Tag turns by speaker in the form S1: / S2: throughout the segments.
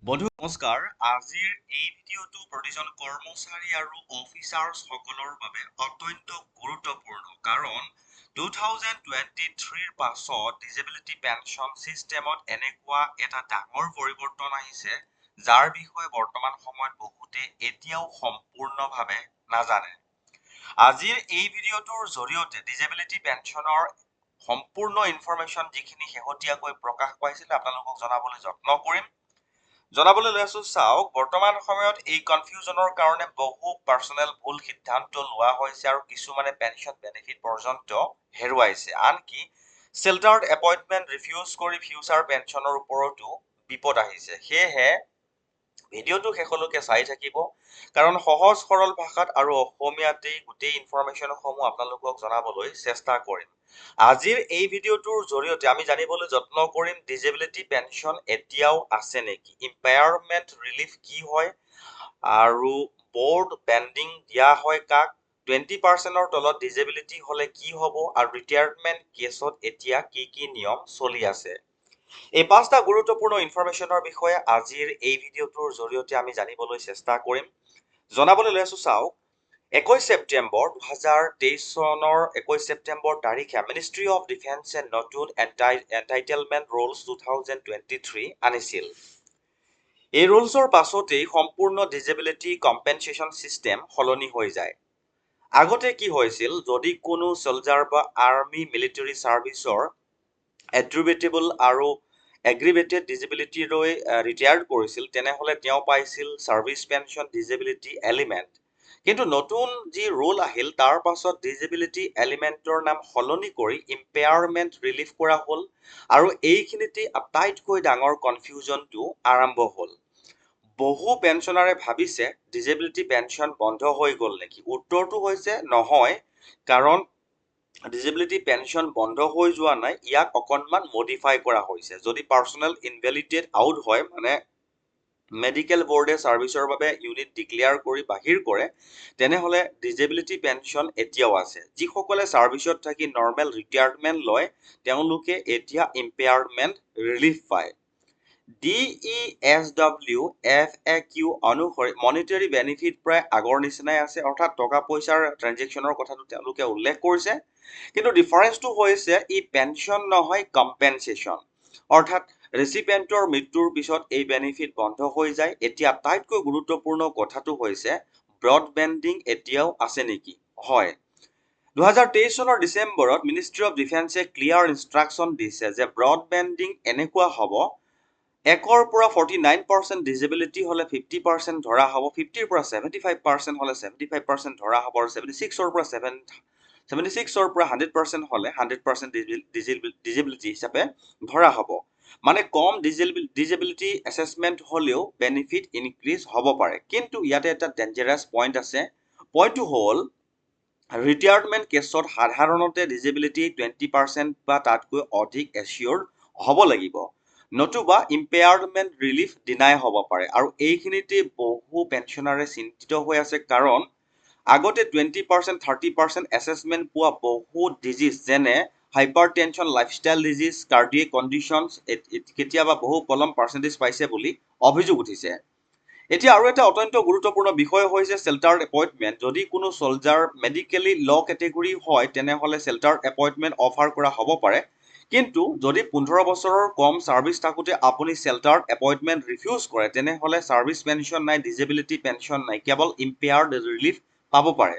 S1: বন্ধু নমস্কাৰ। আজিৰ এই ভিডিঅ'টো প্ৰতিজন কৰ্মচাৰী আৰু অফিচাৰ সকলৰ বাবে অত্যন্ত গুৰুত্বপূৰ্ণ কাৰণ 2023ৰ পাছত ডিজেবিলিটি পেঞ্চন চিষ্টেমত এনেকুৱা এটা ডাঙৰ পৰিৱৰ্তন আহিছে যাৰ বিষয়ে বৰ্তমান সময়ত বহুতে এতিয়াও সম্পূৰ্ণভাৱে নাজানে। আজিৰ এই ভিডিঅ'টোৰ জৰিয়তে ডিজেবিলিটি পেঞ্চনৰ সম্পূৰ্ণ ইনফৰমেশ্যন যিখিনি শেহতীয়াকৈ প্ৰকাশ পাইছিল আপোনালোকক জনাবলৈ যত্ন কৰিম। জনাবলৈ লৈ আছো চাওক, বৰ্তমান সময়ত এই কনফিউজনৰ কাৰণে বহু পাৰ্চনেল ভুল সিদ্ধান্ত লোৱা হৈছে আৰু কিছুমানে পেনশ্যন বেনিফিট পৰ্যন্ত হেৰুৱাইছে। আনকি চেল্টাৰ্ড এপইণ্টমেণ্ট ৰিফিউজ কৰি ফিউচাৰ পেনশ্যনৰ ওপৰতো বিপদ আহিছে। সেয়েহে ভিডিঅ'টো শেষলৈকে চাই থাকিব কাৰণ সহজ সৰল ভাষাত আৰু অসমীয়াতেই গোটেই ইনফৰমেশ্যনসমূহ আপোনালোকক জনাবলৈ চেষ্টা কৰিম। আজিৰ এই ভিডিঅ'টোৰ জৰিয়তে আমি জানিবলৈ যত্ন কৰিম ডিজেবিলিটি পেঞ্চন এতিয়াও আছে নেকি, ইম্পেয়াৰমেণ্ট ৰিলিফ কি হয় আৰু বৰ্ড বেণ্ডিং দিয়া হয় কাক, 20%ৰ তলত ডিজেবিলিটি হলে কি হ'ব আৰু ৰিটায়াৰমেণ্ট কেছত এতিয়া কি কি নিয়ম চলি আছে। এই পাঁচটা গুৰুত্বপূৰ্ণ ইনফৰমেশ্যনৰ বিষয়ে আজিৰ এই ভিডিঅ'টোৰ জৰিয়তে আমি জানিবলৈ চেষ্টা কৰিম। জনাবলৈ লৈ আছো চাওক, 21 ছেপ্টেম্বৰ 2023 চনৰ 21 ছেপ্টেম্বৰ তাৰিখে মিনিষ্ট্ৰী অফ ডিফেন্সে নতুন এণ্টাইটেলমেণ্ট ৰুলছ 2023 আনিছিল। এই ৰুলছৰ পাছতেই সম্পূৰ্ণ ডিজেবিলিটি কম্পেনচেশ্যন চিষ্টেম সলনি হৈ যায়। আগতে কি হৈছিল, যদি কোনো চলজাৰ বা আৰ্মি মিলিটাৰী ছাৰ্ভিচৰ এট্ৰিবিউটেবল আৰু এগ্ৰিভেটেড ডিজেবিলিটিলৈ ৰিটায়াৰ্ড কৰিছিল তেনেহ'লে তেওঁ পাইছিল ছাৰ্ভিচ পেঞ্চন ডিজেবিলিটি এলিমেণ্ট। কিন্তু নতুন যি ৰুল আহিল তাৰ পাছত ডিজেবিলিটি এলিমেণ্টৰ নাম সলনি কৰি ইম্পেয়াৰমেণ্ট ৰিলিফ কৰা হ'ল আৰু এইখিনিতে আটাইতকৈ ডাঙৰ কনফিউজনটো আৰম্ভ হ'ল। বহু পেঞ্চনাৰে ভাবিছে ডিজেবিলিটি পেঞ্চন বন্ধ হৈ গ'ল নেকি। উত্তৰটো হৈছে নহয়, কাৰণ ডিজেবিলিটি পেঞ্চন বন্ধ হৈ যোৱা নাই, ইয়াক অকণমান মডিফাই কৰা হৈছে। যদি পাৰ্চনেল ইনভেলিডেড আউট হয়, মানে মেডিকেল বৰ্ডে ছাৰ্ভিচৰ বাবে ইউনিট ডিক্লেয়াৰ কৰি বাহিৰ কৰে, তেনেহ'লে ডিজেবিলিটি পেঞ্চন এতিয়াও আছে। যিসকলে ছাৰ্ভিচত থাকি নৰ্মেল ৰিটায়াৰমেণ্ট লয় তেওঁলোকে এতিয়া ইম্পেয়াৰমেণ্ট ৰিলিফ পায়। DESWFAQ অনুসৰি মনিটাৰী বেনিফিট প্ৰায় আগৰ নিচিনাই আছে, অৰ্থাৎ টকা পইচাৰ ট্ৰেনজেকশ্যনৰ কথাটো তেওঁলোকে উল্লেখ কৰিছে, কিন্তু ডিফাৰেন্সটো হৈছে ই পেঞ্চন নহয় কম্পেনচেশ্যন, অৰ্থাৎ ৰেচিপিয়েণ্টৰ মৃত্যুৰ পিছত এই বেনিফিট বন্ধ হৈ যায়। এতিয়া আটাইতকৈ গুৰুত্বপূৰ্ণ কথাটো হৈছে ব্ৰডবেণ্ডিং এতিয়াও আছে নেকি। হয়, 2023 চনৰ ডিচেম্বৰত মিনিষ্ট্ৰী অফ ডিফেন্সে ক্লিয়াৰ ইনষ্ট্ৰাকশ্যন দিছে যে ব্ৰডবেণ্ডিং এনেকুৱা হ'ব, 1ৰ পৰা 49% ডিজেবিলিটি হলে 50% ধৰা হ'ব, 50ৰ পৰা 75% হলে 75% ধৰা হ'ব আৰু 76ৰ পৰা 100% হলে 100% ডিজেবিলিটি হিচাপে ধৰা হ'ব। মানে কম ডিজেবিলিটি এছেছমেণ্ট হলেও বেনিফিট ইনক্ৰিজ হ'ব পাৰে। কিন্তু ইয়াতে এটা ডেঞ্জাৰাছ পইণ্ট আছে। পইণ্টটো হ'ল ৰিটায়াৰমেণ্ট কেছত সাধাৰণতে ডিজেবিলিটি 20% বা তাতকৈ অধিক এচিয়ৰ্ড হ'ব লাগিব, নতুবা ইম্পেয়াৰমেণ্ট ৰিলিফ ডিনাই হ'ব পাৰে। আৰু এইখিনিতে বহু পেঞ্চনাৰে চিন্তিত হৈ আছে, কাৰণ আগতে 20%, 30% এছেছমেণ্ট পোৱা বহুত ডিজিজ যেনে hyper tension, lifestyle disease, cardiac conditions কেতিয়াবা বহু কলম পাৰ্চেণ্টেজ পাইছে বুলি অভিযোগ উঠিছে। এতিয়া আৰু এটা অত্যন্ত গুৰুত্বপূৰ্ণ বিষয় হৈছে চেল্টাৰ্ড এপইণ্টমেণ্ট। যদি কোনো চলজাৰ মেডিকেলি ল' কেটেগৰী হয় তেনেহ'লে চেল্টাৰ্ড এপইণ্টমেণ্ট অফাৰ কৰা হ'ব পাৰে, কিন্তু যদি 15 বছৰৰ কম ছাৰ্ভিচ থাকোঁতে আপুনি চেল্টাৰ্ড এপইণ্টমেণ্ট ৰিফিউজ কৰে তেনেহ'লে ছাৰ্ভিচ পেঞ্চন নাই, ডিজেবিলিটি পেঞ্চন নাই, কেৱল ইম্পেয়াৰ্ড ৰিলিফ পাব পাৰে।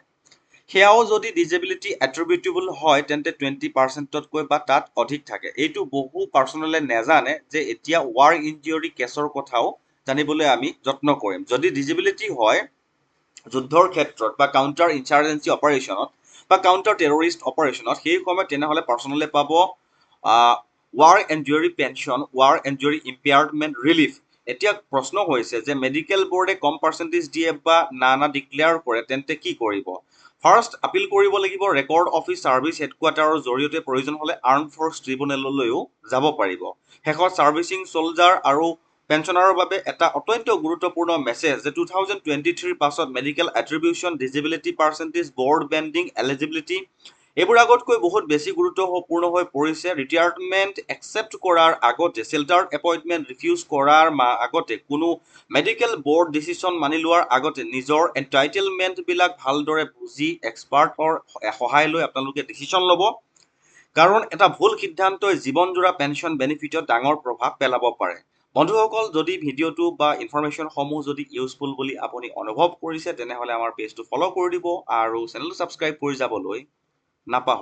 S1: সেয়াও যদি ডিজেবিলিটি এট্ৰিবিউটেবল হয় তেন্তে 20%তকৈ বা তাত অধিক থাকে। এইটো বহু পাৰ্চনেলে নেজানে যে এতিয়া ৱাৰ ইনজিউৰি কেছৰ কথাও জানিবলৈ আমি যত্ন কৰিম। যদি ডিজেবিলিটি হয় যুদ্ধৰ ক্ষেত্ৰত বা কাউণ্টাৰ ইনচাৰ্জেঞ্চি অপাৰেশ্যনত বা কাউণ্টাৰ টেৰৰিষ্ট অপাৰেশ্যনত, সেই সময়ত তেনেহ'লে পাৰ্চনেলে পাব ৱাৰ ইনজিউৰি পেঞ্চন, ৱাৰ ইনজিউৰি ইম্পেয়াৰমেণ্ট ৰিলিফ। এতিয়া প্ৰশ্ন হৈছে যে মেডিকেল বৰ্ডে কম পাৰ্চেণ্টেজ দিয়ে বা না ডিক্লেয়াৰ কৰে, তেন্তে কি কৰিব? ফাৰ্ষ্ট আপিল কৰিব লাগিব ৰেকৰ্ড অফিচ ছাৰ্ভিচ হেডকোৱাৰ্টাৰৰ জৰিয়তে, প্ৰয়োজন হ'লে আৰ্ম ফ'ৰ্চ ট্ৰিব্যুনেললৈও যাব পাৰিব। শেষত ছাৰ্ভিচিং চলজাৰ আৰু পেঞ্চনাৰৰ বাবে এটা অত্যন্ত গুৰুত্বপূৰ্ণ মেছেজ যে 2023ৰ পাছত medical attribution, disability percentage, board bending, eligibility এইবোৰ আগতকৈ বহুত বেছি গুৰুত্বপূৰ্ণ হৈ পৰিছে। ৰিটায়াৰমেণ্ট একচেপ্ট কৰাৰ আগতে, চেল্টাৰ এপইণ্টমেণ্ট ৰিফিউজ কৰাৰ আগতে, কোনো মেডিকেল বৰ্ড ডিচিশ্যন মানি লোৱাৰ আগতে নিজৰ এণ্টাইটেলমেণ্টবিলাক ভালদৰে বুজি এক্সপাৰ্টৰ সহায় লৈ আপোনালোকে ডিচিশ্যন ল'ব। কাৰণ এটা ভুল সিদ্ধান্তই জীৱনজোৰা পেঞ্চন বেনিফিটত ডাঙৰ প্ৰভাৱ পেলাব পাৰে। বন্ধুসকল, যদি ভিডিঅ'টো বা ইনফৰমেশ্যনসমূহ যদি ইউজফুল বুলি আপুনি অনুভৱ কৰিছে, তেনেহ'লে আমাৰ পেজটো ফ'ল' কৰি দিব আৰু চেনেলটো ছাবস্ক্ৰাইব কৰি যাবলৈ নাপাহৰিব।